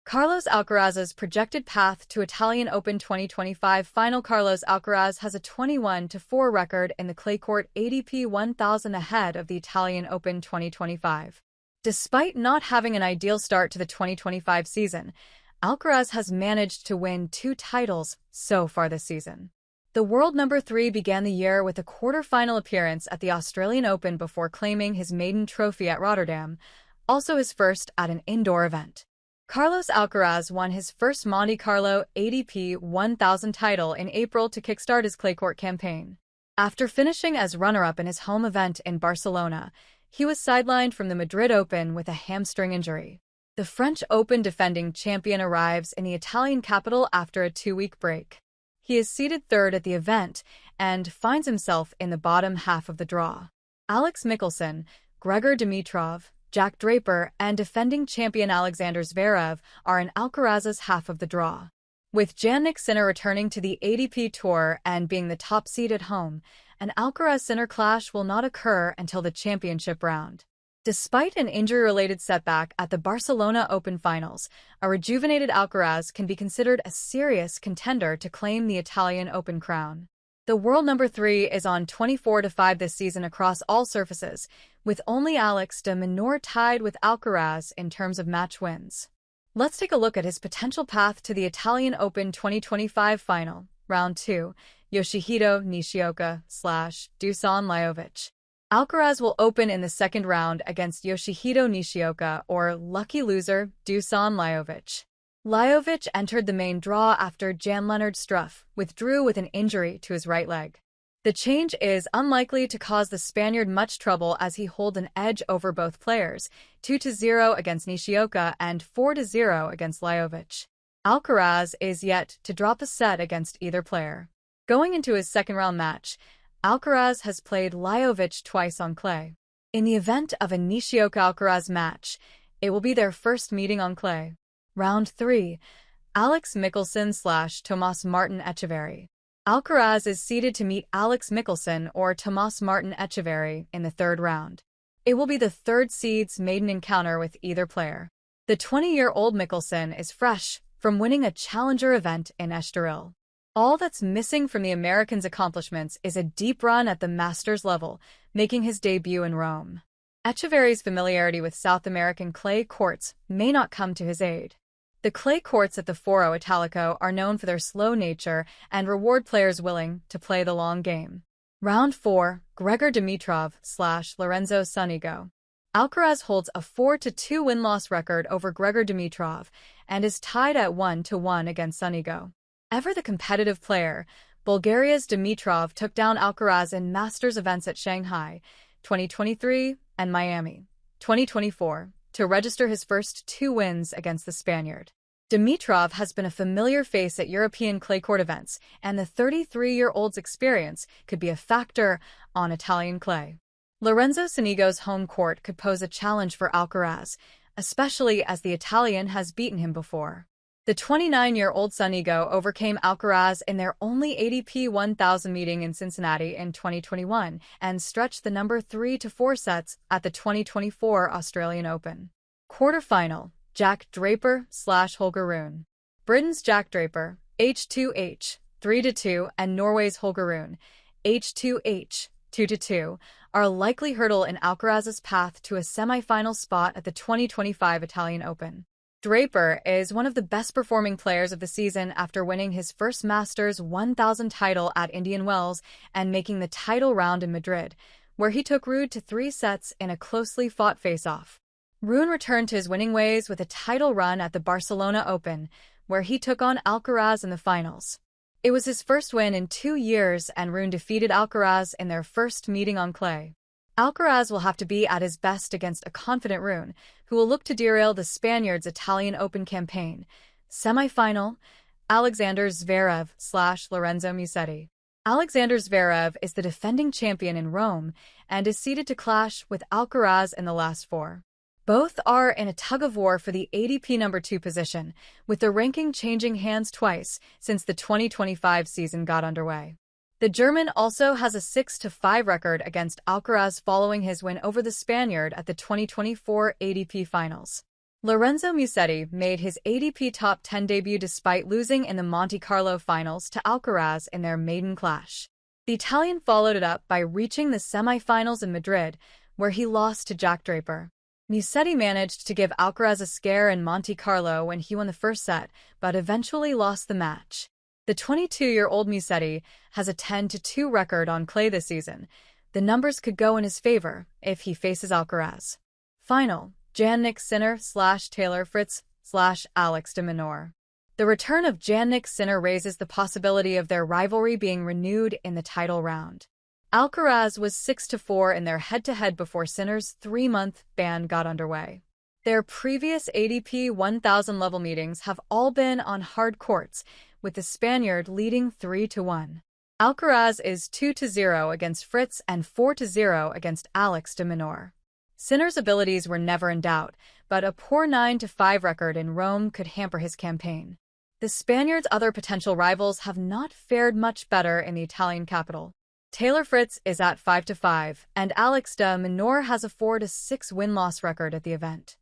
Carlos Alcaraz's projected path to Italian Open 2025 final. Carlos Alcaraz has a 21-4 record in the clay court ATP 1000 ahead of the Italian Open 2025. Despite not having an ideal start to the 2025 season, Alcaraz has managed to win 2 titles so far this season. The world number 3 began the year with a quarter-final appearance at the Australian Open before claiming his maiden trophy at Rotterdam, also his first at an indoor event. Carlos Alcaraz won his first Monte Carlo ATP 1000 title in April to kickstart his clay court campaign. After finishing as runner-up in his home event in Barcelona, he was sidelined from the Madrid Open with a hamstring injury. The French Open defending champion arrives in the Italian capital after a 2-week break. He is seeded third at the event and finds himself in the bottom half of the draw. Alex Michelsen, Grigor Dimitrov, Jack Draper, and defending champion Alexander Zverev are in Alcaraz's half of the draw. With Jannik Sinner returning to the ATP Tour and being the top seed at home, an Alcaraz-Sinner clash will not occur until the championship round. Despite an injury-related setback at the Barcelona Open Finals, a rejuvenated Alcaraz can be considered a serious contender to claim the Italian Open crown. The world number 3 is on 24-5 this season across all surfaces, with only Alex de Minaur tied with Alcaraz in terms of match wins. Let's take a look at his potential path to the Italian Open 2025 final, Round 2, Yoshihito Nishioka/Dusan Lajovic. Alcaraz will open in the second round against Yoshihito Nishioka or lucky loser Dusan Lajovic. Lajovic entered the main draw after Jan-Lennard Struff withdrew with an injury to his right leg. The change is unlikely to cause the Spaniard much trouble as he holds an edge over both players, 2-0 against Nishioka and 4-0 against Lajovic. Alcaraz is yet to drop a set against either player. Going into his second-round match, Alcaraz has played Lajovic twice on clay. In the event of a Nishioka-Alcaraz match, it will be their first meeting on clay. Round 3, Alex Michelsen/Tomas Martin Etcheverry. Alcaraz is seeded to meet Alex Michelsen or Tomas Martin Etcheverry in the third round. It will be the third seed's maiden encounter with either player. The 20-year-old Michelsen is fresh from winning a challenger event in Estoril. All that's missing from the American's accomplishments is a deep run at the Masters level, making his debut in Rome. Etcheverry's familiarity with South American clay courts may not come to his aid. The clay courts at the Foro Italico are known for their slow nature and reward players willing to play the long game. Round 4, Grigor Dimitrov/Lorenzo Sonego. Alcaraz holds a 4-2 win-loss record over Grigor Dimitrov and is tied at 1-1 against Sonego. Ever the competitive player, Bulgaria's Dimitrov took down Alcaraz in Masters events at Shanghai, 2023, and Miami, 2024, to register his first 2 wins against the Spaniard. Dimitrov has been a familiar face at European clay court events, and the 33-year-old's experience could be a factor on Italian clay. Lorenzo Sonego's home court could pose a challenge for Alcaraz, especially as the Italian has beaten him before. The 29-year-old Sonego overcame Alcaraz in their only ATP 1000 meeting in Cincinnati in 2021 and stretched the number 3-4 sets at the 2024 Australian Open. Quarterfinal, Jack Draper/Holger Rune. Britain's Jack Draper, H2H, 3-2, and Norway's Holger Rune, H2H, 2-2, are a likely hurdle in Alcaraz's path to a semi-final spot at the 2025 Italian Open. Draper is one of the best-performing players of the season after winning his first Masters 1000 title at Indian Wells and making the title round in Madrid, where he took Ruud to 3 sets in a closely fought face-off. Rune returned to his winning ways with a title run at the Barcelona Open, where he took on Alcaraz in the finals. It was his first win in 2 years, and Rune defeated Alcaraz in their first meeting on clay. Alcaraz will have to be at his best against a confident Rune, who will look to derail the Spaniard's Italian Open campaign. Semi-final, Alexander Zverev/Lorenzo Musetti. Alexander Zverev is the defending champion in Rome and is seeded to clash with Alcaraz in the last 4. Both are in a tug-of-war for the ATP number 2 position, with the ranking changing hands twice since the 2025 season got underway. The German also has a 6-5 record against Alcaraz following his win over the Spaniard at the 2024 ATP Finals. Lorenzo Musetti made his ADP top 10 debut despite losing in the Monte Carlo finals to Alcaraz in their maiden clash. The Italian followed it up by reaching the semifinals in Madrid, where he lost to Jack Draper. Musetti managed to give Alcaraz a scare in Monte Carlo when he won the first set, but eventually lost the match. The 22-year-old Musetti has a 10-2 record on clay this season. The numbers could go in his favor if he faces Alcaraz. Final: Jannik Sinner/Taylor Fritz/Alex de Minaur. The return of Jannik Sinner raises the possibility of their rivalry being renewed in the title round. Alcaraz was 6-4 in their head-to-head before Sinner's 3-month ban got underway. Their previous ADP 1000 level meetings have all been on hard courts, with the Spaniard leading 3-1. Alcaraz is 2-0 against Fritz and 4-0 against Alex de Minaur. Sinner's abilities were never in doubt, but a poor 9-5 record in Rome could hamper his campaign. The Spaniard's other potential rivals have not fared much better in the Italian capital. Taylor Fritz is at 5-5, and Alex de Minaur has a 4-6 win-loss record at the event.